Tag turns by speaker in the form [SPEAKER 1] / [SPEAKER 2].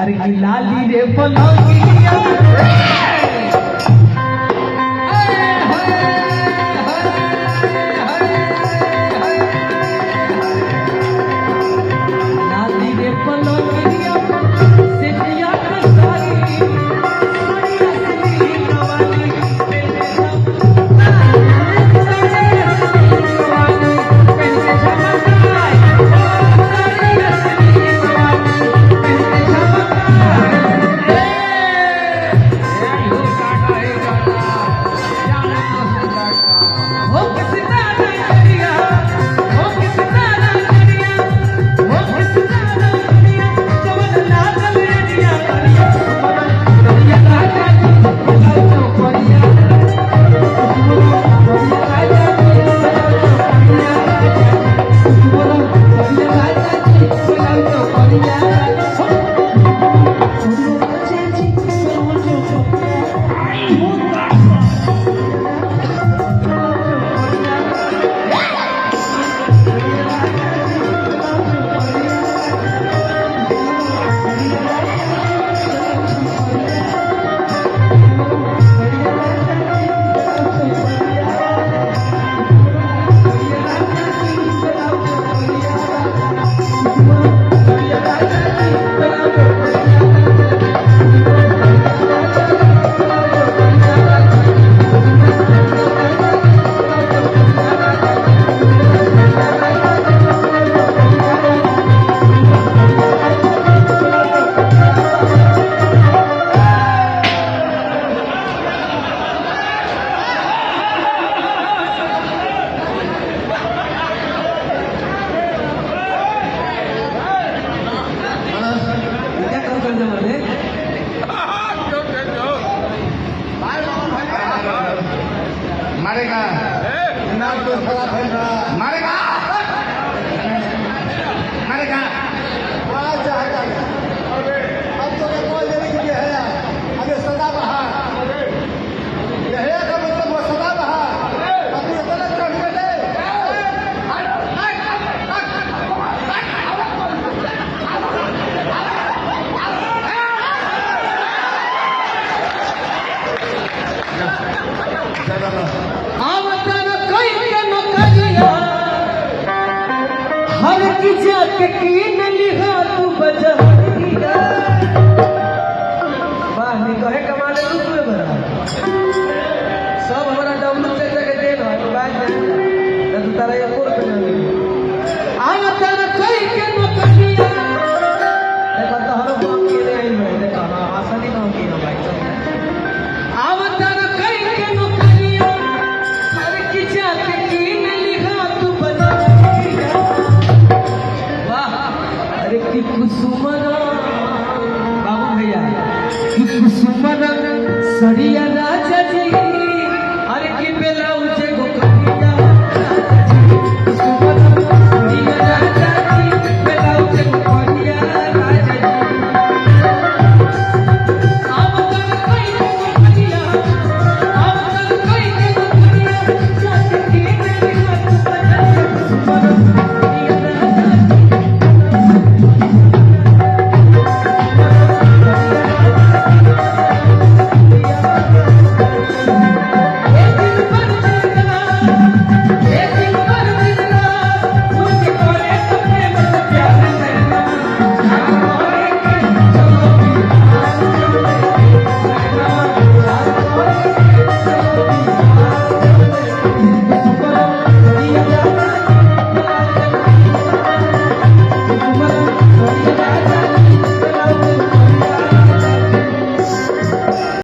[SPEAKER 1] अरे की लाली रे पलंगिया लाली रे पलंगिया से दिया कसाई साड़ी असली कवाली
[SPEAKER 2] मारेगा मारेगा मारेगा अब तो कोई देने के लिए है अभी सदा बहार यह का मतलब वो सदा बहार अभी इतना चढ़ गए
[SPEAKER 1] हर की जाके की न लिहा तू बजहरिया वाह नहीं कहे कमाले तू तू बड़ा सब हमारा डब्लू से जगह दे ना तो बात है तू तारा ये कोर पे नहीं आना तारा कोई के न करिया देखो तो हर बात के ले आई मैं देखो हां आसानी ना की ना भाई आवा तारा कोई के न करिया हर की जाके की न लिहा तू बजहरिया की कुसुमरा बाबू भैया की कुसुमरा सरिया राजा जी अरे की ब्लाउज को कहिया कुसुमरा सरिया राजा जी ब्लाउज को कहिया राजा जी अब कर कोई को कहिया अब कर कोई को कहिया जाके की मेरी हाथ बजा कुसुमरा Thank you.